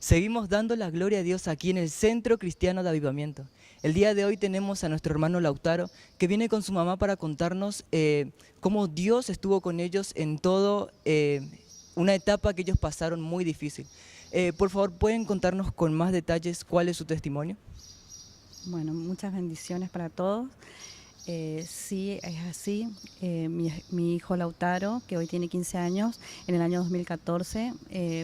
Seguimos dando la gloria a Dios aquí en el Centro Cristiano de Avivamiento. El día de hoy tenemos a nuestro hermano Lautaro, que viene con su mamá para contarnos cómo Dios estuvo con ellos en todo una etapa que ellos pasaron muy difícil. Por favor, ¿pueden contarnos con más detalles cuál es su testimonio? Bueno, muchas bendiciones para todos. Sí, es así. Mi hijo Lautaro, que hoy tiene 15 años, en el año 2014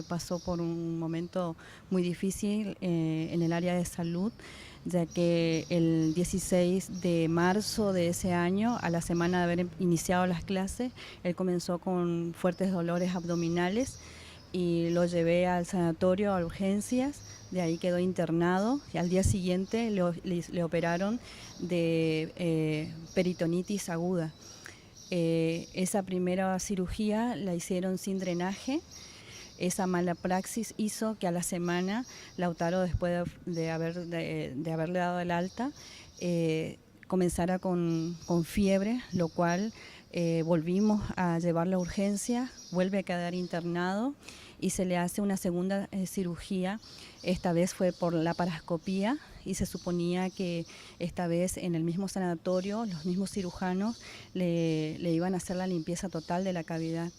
pasó por un momento muy difícil en el área de salud, ya que el 16 de marzo de ese año, a la semana de haber iniciado las clases, él comenzó con fuertes dolores abdominales y lo llevé al sanatorio, a urgencias. De ahí quedó internado y al día siguiente le operaron de peritonitis aguda. Esa primera cirugía la hicieron sin drenaje. Esa mala praxis hizo que a la semana Lautaro, después de haberle dado el alta, comenzara con fiebre, lo cual volvimos a llevarlo a urgencia, vuelve a quedar internado y se le hace una segunda cirugía. Esta vez fue por laparoscopía y se suponía que esta vez en el mismo sanatorio los mismos cirujanos le iban a hacer la limpieza total de la cavidad,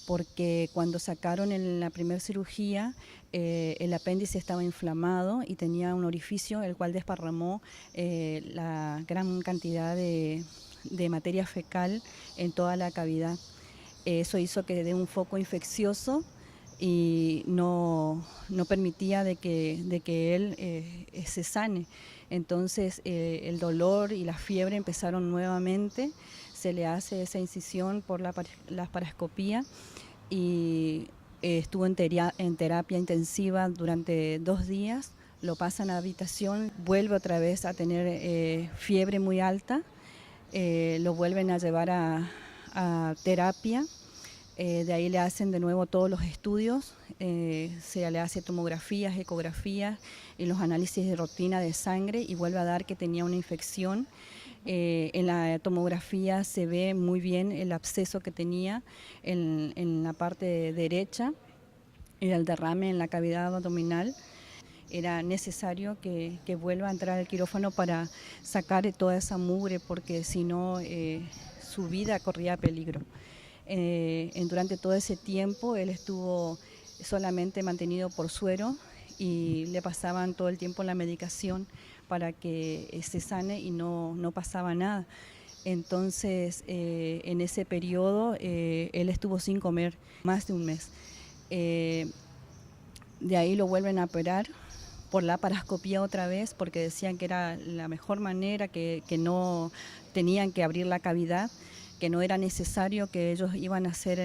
porque cuando sacaron en la primera cirugía el apéndice estaba inflamado y tenía un orificio el cual desparramó la gran cantidad de materia fecal en toda la cavidad. Eso hizo que dé un foco infeccioso y no permitía de que él se sane. Entonces el dolor y la fiebre empezaron nuevamente, se le hace esa incisión por la laparoscopía y estuvo en terapia intensiva durante 2 días, lo pasan a habitación, vuelve otra vez a tener fiebre muy alta, lo vuelven a llevar a terapia. De ahí le hacen de nuevo todos los estudios, se le hace tomografías, ecografías y los análisis de rutina de sangre y vuelve a dar que tenía una infección. En la tomografía se ve muy bien el absceso que tenía en la parte derecha y el derrame en la cavidad abdominal. Era necesario que vuelva a entrar al quirófano para sacar toda esa mugre, porque si no su vida corría peligro. Durante todo ese tiempo él estuvo solamente mantenido por suero y le pasaban todo el tiempo la medicación para que se sane y no pasaba nada. Entonces en ese periodo él estuvo sin comer más de un mes. De ahí lo vuelven a operar por laparoscopía otra vez, porque decían que era la mejor manera, que no tenían que abrir la cavidad, que no era necesario, que ellos iban a hacer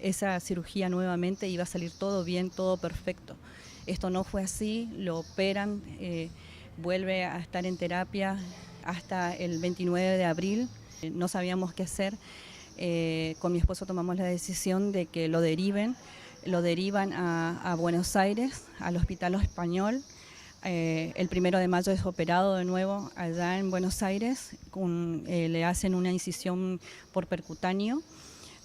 esa cirugía nuevamente, iba a salir todo bien, todo perfecto. Esto no fue así, lo operan, vuelve a estar en terapia hasta el 29 de abril. No sabíamos qué hacer. Con mi esposo tomamos la decisión de que lo derivan a Buenos Aires, al Hospital Español. El 1 de mayo es operado de nuevo allá en Buenos Aires, le hacen una incisión por percutáneo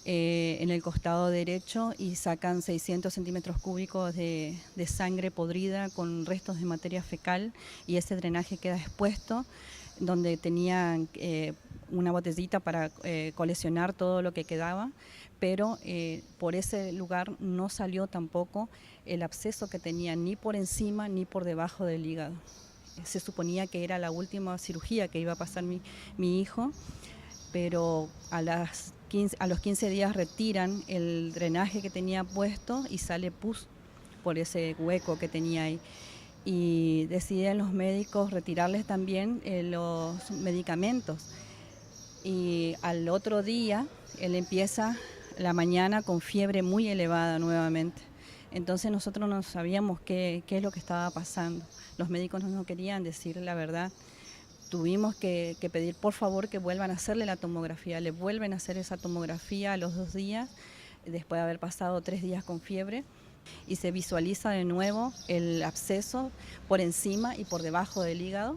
en el costado derecho y sacan 600 centímetros cúbicos de sangre podrida con restos de materia fecal, y ese drenaje queda expuesto donde tenían una botellita para coleccionar todo lo que quedaba, pero por ese lugar no salió tampoco el absceso que tenía ni por encima ni por debajo del hígado. Se suponía que era la última cirugía que iba a pasar mi hijo, pero a los 15 días retiran el drenaje que tenía puesto y sale pus por ese hueco que tenía ahí. Y deciden los médicos retirarles también los medicamentos. Y al otro día él empieza la mañana con fiebre muy elevada nuevamente. Entonces nosotros no sabíamos qué es lo que estaba pasando. Los médicos no nos querían decir la verdad. Tuvimos que pedir por favor que vuelvan a hacerle la tomografía. Le vuelven a hacer esa tomografía a los 2 días, después de haber pasado 3 días con fiebre, y se visualiza de nuevo el absceso por encima y por debajo del hígado.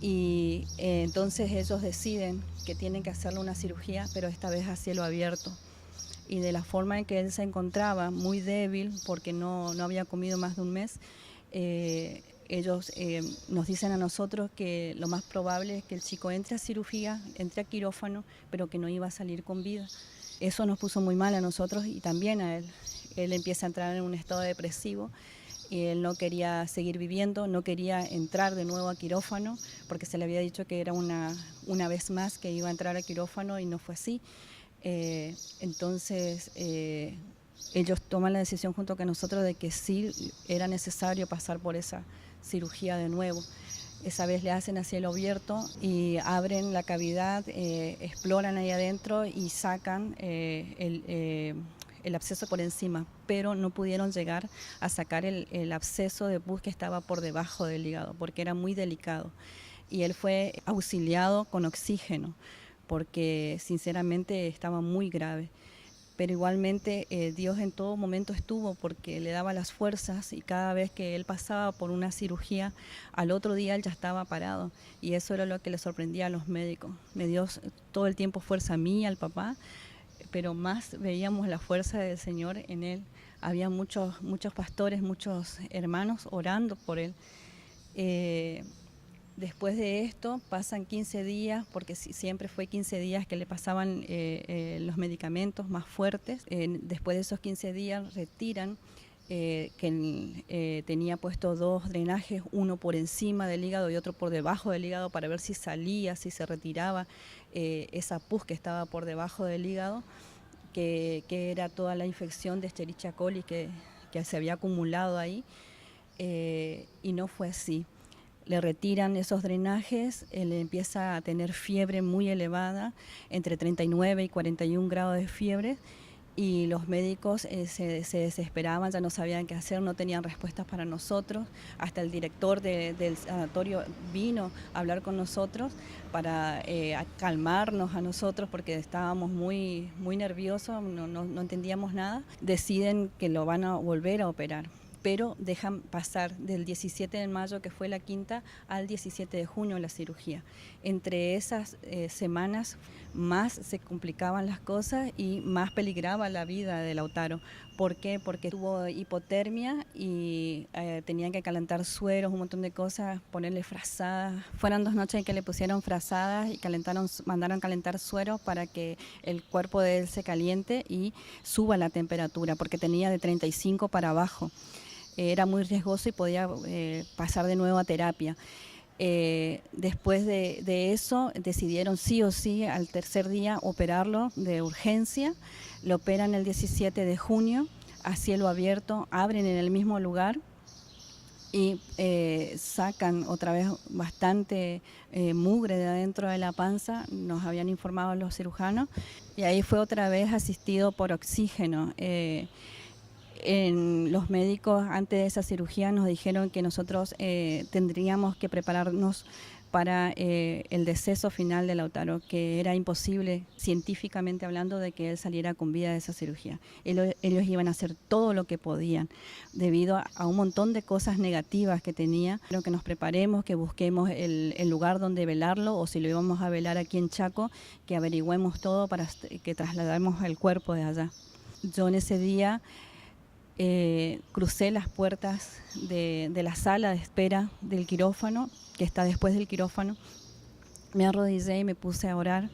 Y entonces ellos deciden que tienen que hacerle una cirugía, pero esta vez a cielo abierto. y de la forma en que él se encontraba, muy débil, porque no había comido más de un mes, ellos nos dicen a nosotros que lo más probable es que el chico entre a cirugía, entre a quirófano, pero que no iba a salir con vida. Eso nos puso muy mal a nosotros y también a él. Él empieza a entrar en un estado depresivo y él no quería seguir viviendo, no quería entrar de nuevo a quirófano porque se le había dicho que era una vez más que iba a entrar a quirófano y no fue así. Entonces ellos toman la decisión junto con nosotros de que sí era necesario pasar por esa cirugía de nuevo. Esa vez le hacen a cielo abierto y abren la cavidad, exploran ahí adentro y sacan el absceso por encima, pero no pudieron llegar a sacar el absceso de pus que estaba por debajo del hígado, porque era muy delicado. Y él fue auxiliado con oxígeno, porque sinceramente estaba muy grave. Pero igualmente Dios en todo momento estuvo porque le daba las fuerzas y cada vez que él pasaba por una cirugía, al otro día él ya estaba parado y eso era lo que le sorprendía a los médicos. Me dio todo el tiempo fuerza a mí, al papá, pero más veíamos la fuerza del Señor en él. Había muchos pastores, muchos hermanos orando por él. Después de esto pasan 15 días, porque siempre fue 15 días que le pasaban los medicamentos más fuertes. Después de esos 15 días retiran que tenía puesto 2 drenajes, uno por encima del hígado y otro por debajo del hígado para ver si salía, si se retiraba esa pus que estaba por debajo del hígado, que era toda la infección de Escherichia coli que se había acumulado ahí, y no fue así. Le retiran esos drenajes, él empieza a tener fiebre muy elevada, entre 39 y 41 grados de fiebre, y los médicos se desesperaban, ya no sabían qué hacer, no tenían respuestas para nosotros. Hasta el director del sanatorio vino a hablar con nosotros para calmarnos a nosotros porque estábamos muy nerviosos, no entendíamos nada. Deciden que lo van a volver a operar, pero dejan pasar del 17 de mayo, que fue la quinta, al 17 de junio la cirugía. Entre esas semanas más se complicaban las cosas y más peligraba la vida de Lautaro. ¿Por qué? Porque tuvo hipotermia y tenían que calentar sueros, un montón de cosas, ponerle frazadas. Fueron 2 noches en que le pusieron frazadas y mandaron calentar sueros para que el cuerpo de él se caliente y suba la temperatura, porque tenía de 35 para abajo. Era muy riesgoso y podía pasar de nuevo a terapia. Después de eso decidieron sí o sí al tercer día operarlo de urgencia. Lo operan el 17 de junio a cielo abierto, abren en el mismo lugar y sacan otra vez bastante mugre de adentro de la panza, nos habían informado los cirujanos, y ahí fue otra vez asistido por oxígeno. Los médicos antes de esa cirugía nos dijeron que nosotros tendríamos que prepararnos para el deceso final de Lautaro, que era imposible científicamente hablando de que él saliera con vida de esa cirugía. Ellos iban a hacer todo lo que podían debido a un montón de cosas negativas que tenía. Pero que nos preparemos, que busquemos el lugar donde velarlo, o si lo íbamos a velar aquí en Chaco, que averigüemos todo para que traslademos el cuerpo de allá. Yo en ese día crucé las puertas de la sala de espera del quirófano, que está después del quirófano, me arrodillé y me puse a orar.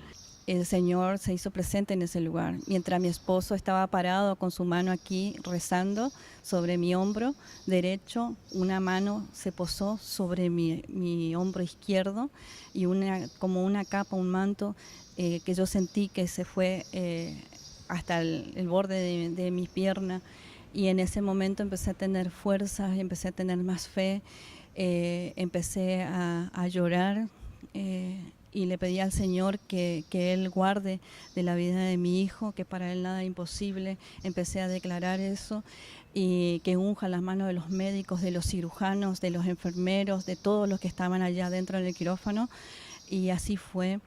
El Señor se hizo presente en ese lugar, mientras mi esposo estaba parado con su mano aquí rezando sobre mi hombro derecho. Una mano se posó sobre mi hombro izquierdo y como una capa, un manto que yo sentí que se fue hasta el borde de mi pierna. Y en ese momento empecé a tener fuerzas, empecé a tener más fe, empecé a llorar y le pedí al Señor que Él guarde de la vida de mi hijo, que para Él nada es imposible. Empecé a declarar eso y que unja las manos de los médicos, de los cirujanos, de los enfermeros, de todos los que estaban allá dentro del quirófano, y así fue.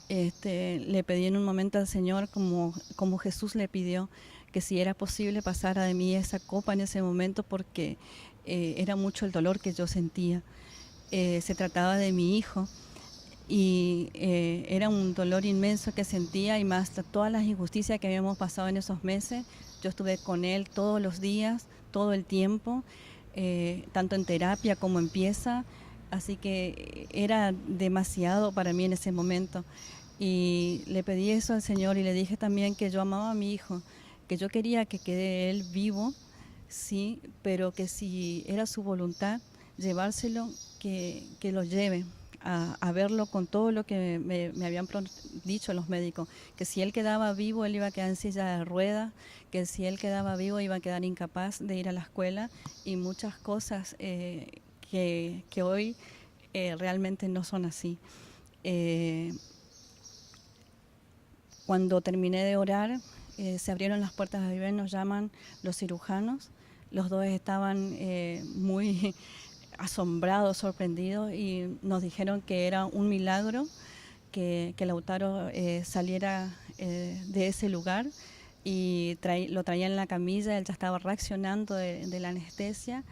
Le pedí en un momento al Señor, como Jesús le pidió, que si era posible pasara de mí esa copa en ese momento, porque era mucho el dolor que yo sentía. Se trataba de mi hijo y era un dolor inmenso que sentía, y más todas las injusticias que habíamos pasado en esos meses. Yo estuve con él todos los días, todo el tiempo, tanto en terapia como en pieza, así que era demasiado para mí en ese momento. Y le pedí eso al Señor y le dije también que yo amaba a mi hijo, que yo quería que quede él vivo, sí, pero que si era su voluntad llevárselo, que lo lleve a verlo con todo lo que me habían dicho los médicos, que si él quedaba vivo, él iba a quedar en silla de ruedas, que si él quedaba vivo iba a quedar incapaz de ir a la escuela, y muchas cosas que hoy realmente no son así. Cuando terminé de orar, se abrieron las puertas de Viven, nos llaman los cirujanos. Los dos estaban muy asombrados, sorprendidos, y nos dijeron que era un milagro que Lautaro saliera de ese lugar, y lo traía en la camilla. Él ya estaba reaccionando de la anestesia,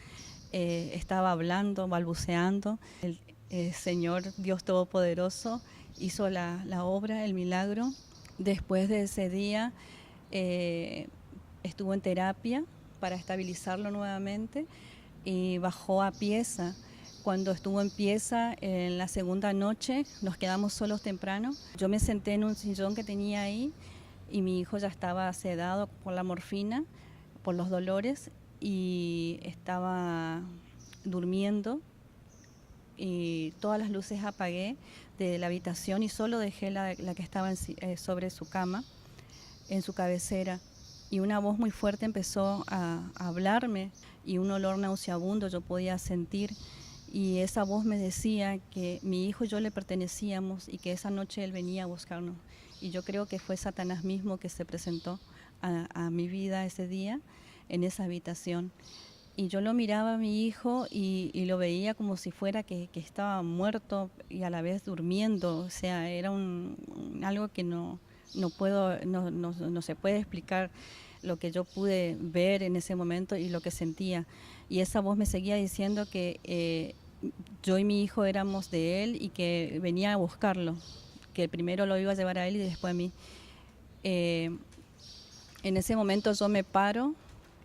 estaba hablando, balbuceando. El Señor Dios Todopoderoso hizo la obra, el milagro. Después de ese día estuvo en terapia para estabilizarlo nuevamente y bajó a pieza. Cuando estuvo en pieza, en la segunda noche, nos quedamos solos temprano. Yo me senté en un sillón que tenía ahí, y mi hijo ya estaba sedado por la morfina, por los dolores, y estaba durmiendo, y todas las luces apagué de la habitación y solo dejé la que estaba sobre su cama, en su cabecera, y una voz muy fuerte empezó a hablarme, y un olor nauseabundo yo podía sentir, y esa voz me decía que mi hijo y yo le pertenecíamos, y que esa noche él venía a buscarnos. Y yo creo que fue Satanás mismo que se presentó a mi vida ese día en esa habitación. Y yo lo miraba a mi hijo y lo veía como si fuera que estaba muerto y a la vez durmiendo. O sea, era algo que no se puede explicar, lo que yo pude ver en ese momento y lo que sentía. Y esa voz me seguía diciendo que yo y mi hijo éramos de él, y que venía a buscarlo, que primero lo iba a llevar a él y después a mí. En ese momento yo me paro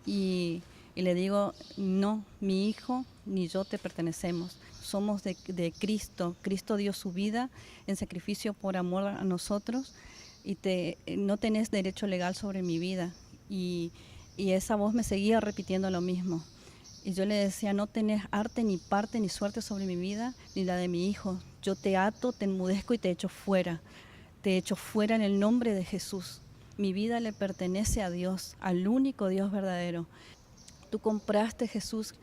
y le digo: no, mi hijo ni yo te pertenecemos, somos de Cristo. Cristo dio su vida en sacrificio por amor a nosotros, y no tenés derecho legal sobre mi vida. Y esa voz me seguía repitiendo lo mismo. Y yo le decía: no tenés arte, ni parte, ni suerte sobre mi vida, ni la de mi hijo. Yo te ato, te enmudezco y te echo fuera. Te echo fuera en el nombre de Jesús. Mi vida le pertenece a Dios, al único Dios verdadero. Tú compraste, Jesús,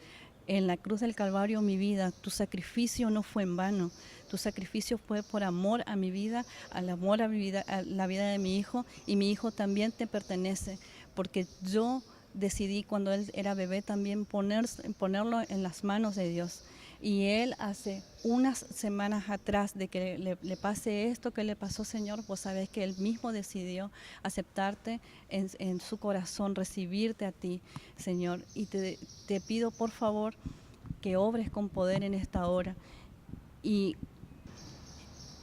en la cruz del Calvario mi vida. Tu sacrificio no fue en vano. Tu sacrificio fue por amor a mi vida, al amor a mi vida, a la vida de mi hijo, y mi hijo también te pertenece, porque yo decidí cuando él era bebé también ponerlo en las manos de Dios. Y él hace unas semanas atrás de que le pase esto que le pasó, Señor, vos sabés que él mismo decidió aceptarte en su corazón, recibirte a ti, Señor. Y te pido por favor que obres con poder en esta hora. Y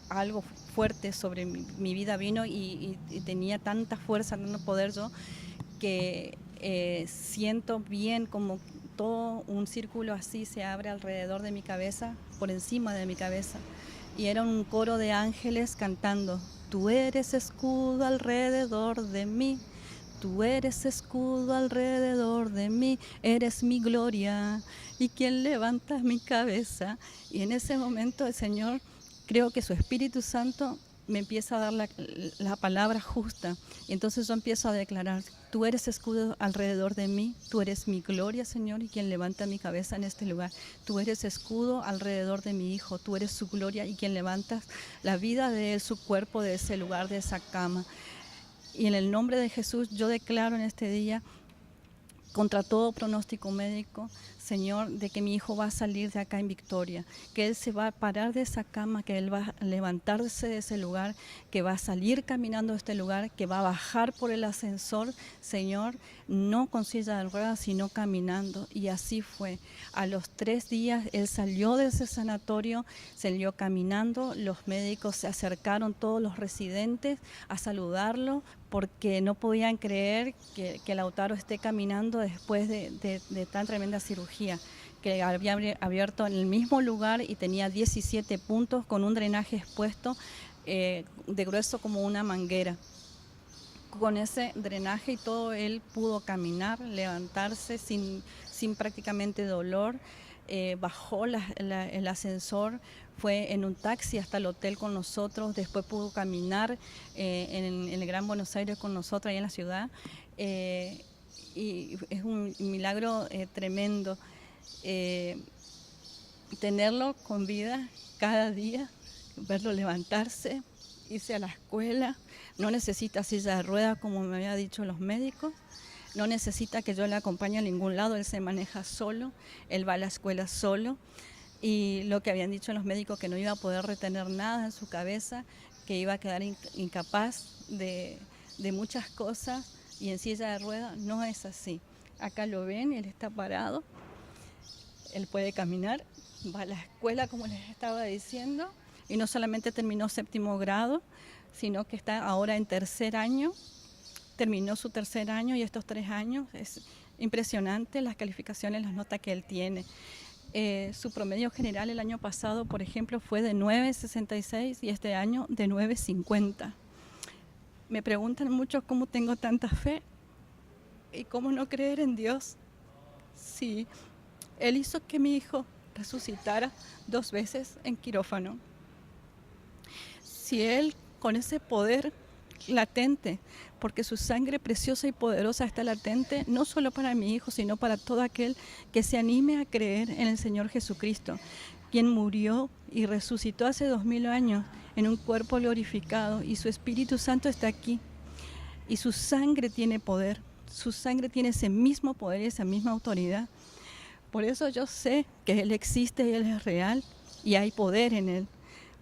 algo fuerte sobre mi vida vino, y tenía tanta fuerza, tanto poder yo, que siento bien como todo un círculo así se abre alrededor de mi cabeza, por encima de mi cabeza, y era un coro de ángeles cantando: tú eres escudo alrededor de mí, tú eres escudo alrededor de mí, eres mi gloria y quien levanta mi cabeza. Y en ese momento el Señor, creo que su Espíritu Santo me empieza a dar la palabra justa, y entonces yo empiezo a declarar: tú eres escudo alrededor de mí, tú eres mi gloria, Señor, y quien levanta mi cabeza en este lugar. Tú eres escudo alrededor de mi hijo, tú eres su gloria y quien levantas la vida de él, su cuerpo, de ese lugar, de esa cama. Y en el nombre de Jesús yo declaro en este día, contra todo pronóstico médico, Señor, de que mi hijo va a salir de acá en victoria, que él se va a parar de esa cama, que él va a levantarse de ese lugar, que va a salir caminando de este lugar, que va a bajar por el ascensor, Señor, no con silla de ruedas, sino caminando. Y así fue. A los 3 días él salió de ese sanatorio, salió caminando, los médicos se acercaron, todos los residentes, a saludarlo, porque no podían creer que Lautaro esté caminando después de tan tremenda cirugía, que había abierto en el mismo lugar y tenía 17 puntos con un drenaje expuesto de grueso como una manguera. Con ese drenaje y todo, él pudo caminar, levantarse sin prácticamente dolor. Bajó el ascensor, fue en un taxi hasta el hotel con nosotros, después pudo caminar en el Gran Buenos Aires con nosotros, ahí en la ciudad. Y es un milagro tremendo tenerlo con vida cada día, verlo levantarse, irse a la escuela. No necesita silla de ruedas, como me habían dicho los médicos. No necesita que yo le acompañe a ningún lado, él se maneja solo, él va a la escuela solo. Y lo que habían dicho los médicos, que no iba a poder retener nada en su cabeza, que iba a quedar incapaz de muchas cosas, y en silla de ruedas no es así. Acá lo ven, él está parado, él puede caminar, va a la escuela, como les estaba diciendo, y no solamente terminó 7º grado, sino que está ahora en 3er año, terminó su 3er año, y estos 3 años es impresionante las calificaciones, las notas que él tiene. Su promedio general el año pasado, por ejemplo, fue de 9,66 y este año de 9,50. Me preguntan mucho cómo tengo tanta fe y cómo no creer en Dios. Sí, Él hizo que mi hijo resucitara 2 veces en quirófano. Si Él, con ese poder latente, porque su sangre preciosa y poderosa está latente, no solo para mi hijo, sino para todo aquel que se anime a creer en el Señor Jesucristo, quien murió y resucitó hace 2000 años en un cuerpo glorificado, y su Espíritu Santo está aquí, y su sangre tiene poder, su sangre tiene ese mismo poder y esa misma autoridad. Por eso yo sé que Él existe y Él es real, y hay poder en Él.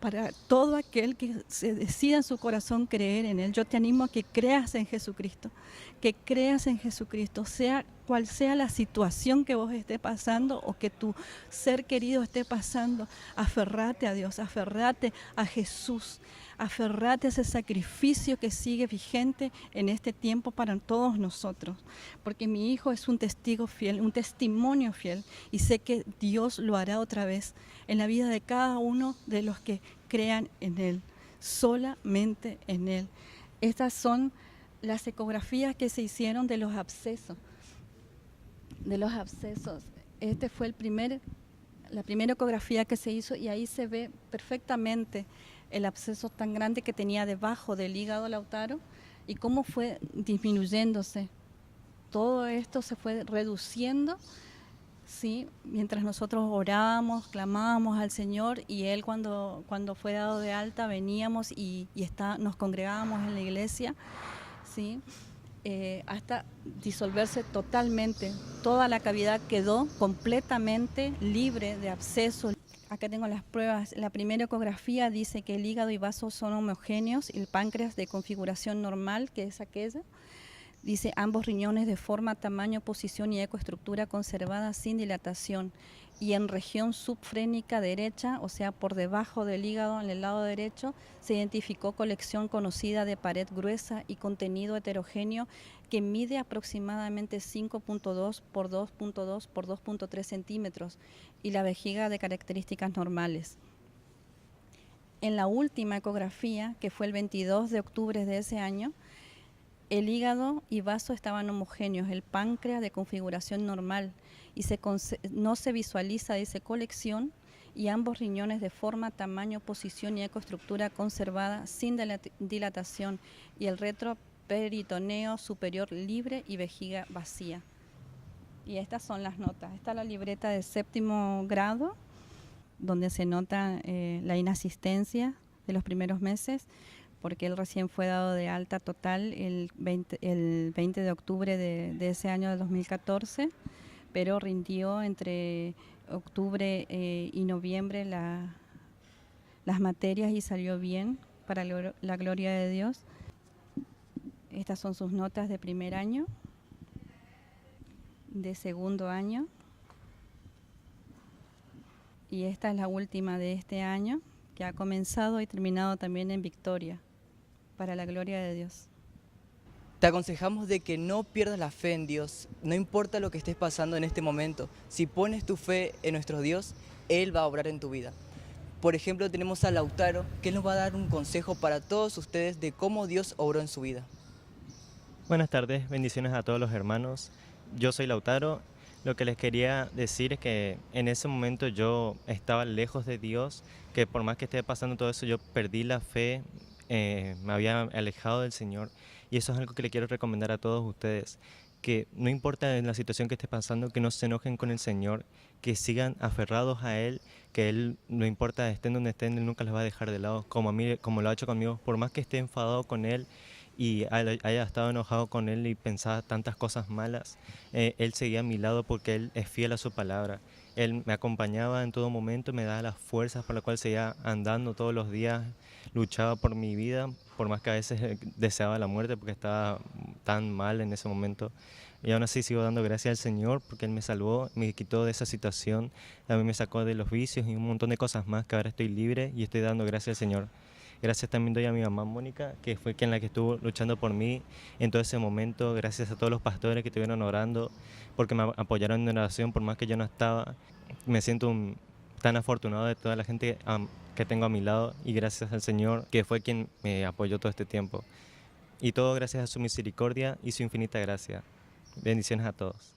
Para todo aquel que se decida en su corazón creer en Él, yo te animo a que creas en Jesucristo, sea cual sea la situación que vos estés pasando o que tu ser querido esté pasando. Aferrate a Dios, aferrate a Jesús, aferrate a ese sacrificio que sigue vigente en este tiempo para todos nosotros, porque mi hijo es un testigo fiel, un testimonio fiel, y sé que Dios lo hará otra vez en la vida de cada uno de los que crean en Él, solamente en Él. Estas son las ecografías que se hicieron de los abscesos. Este fue la primera ecografía que se hizo, y ahí se ve perfectamente el absceso tan grande que tenía debajo del hígado Lautaro y cómo fue disminuyéndose. Todo esto se fue reduciendo, ¿sí? Mientras nosotros orábamos, clamábamos al Señor, y Él cuando fue dado de alta veníamos y nos congregábamos en la iglesia, ¿sí? Hasta disolverse totalmente. Toda la cavidad quedó completamente libre de abscesos. Acá tengo las pruebas. La primera ecografía dice que el hígado y vasos son homogéneos, y el páncreas de configuración normal, que es aquella. Dice ambos riñones de forma, tamaño, posición y ecoestructura conservada sin dilatación. Y en región subfrénica derecha, o sea, por debajo del hígado, en el lado derecho, se identificó colección conocida de pared gruesa y contenido heterogéneo que mide aproximadamente 5.2 por 2.2 por 2.3 centímetros, y la vejiga de características normales. En la última ecografía, que fue el 22 de octubre de ese año, el hígado y vaso estaban homogéneos, el páncreas de configuración normal, y no se visualiza esa colección, y ambos riñones de forma, tamaño, posición y ecoestructura conservada sin dilatación, y el retroperitoneo superior libre y vejiga vacía. Y estas son las notas. Esta es la libreta de 7º grado, donde se nota la inasistencia de los primeros meses, porque él recién fue dado de alta total el 20 de octubre de ese año de 2014, pero rindió entre octubre y noviembre las materias y salió bien para la gloria de Dios. Estas son sus notas de primer año, de segundo año, y esta es la última de este año, que ha comenzado y terminado también en victoria, para la gloria de Dios. Te aconsejamos de que no pierdas la fe en Dios, no importa lo que estés pasando en este momento. Si pones tu fe en nuestro Dios, Él va a obrar en tu vida. Por ejemplo, tenemos a Lautaro, que Él nos va a dar un consejo para todos ustedes de cómo Dios obró en su vida. Buenas tardes, bendiciones a todos los hermanos. Yo soy Lautaro. Lo que les quería decir es que en ese momento yo estaba lejos de Dios, que por más que esté pasando todo eso, yo perdí la fe, me había alejado del Señor. Y eso es algo que le quiero recomendar a todos ustedes, que no importa en la situación que esté pasando, que no se enojen con el Señor, que sigan aferrados a Él, que Él, no importa estén donde estén, Él nunca los va a dejar de lado, como a mí, como lo ha hecho conmigo, por más que esté enfadado con Él y haya estado enojado con Él y pensaba tantas cosas malas, Él seguía a mi lado porque Él es fiel a su palabra. Él me acompañaba en todo momento, me daba las fuerzas por las cuales seguía andando todos los días, luchaba por mi vida, por más que a veces deseaba la muerte porque estaba tan mal en ese momento. Y aún así sigo dando gracias al Señor porque Él me salvó, me quitó de esa situación, también me sacó de los vicios y un montón de cosas más, que ahora estoy libre y estoy dando gracias al Señor. Gracias también doy a mi mamá Mónica, que fue quien la que estuvo luchando por mí en todo ese momento. Gracias a todos los pastores que estuvieron orando, porque me apoyaron en oración por más que yo no estaba. Me siento tan afortunado de toda la gente que tengo a mi lado y gracias al Señor, que fue quien me apoyó todo este tiempo. Y todo gracias a su misericordia y su infinita gracia. Bendiciones a todos.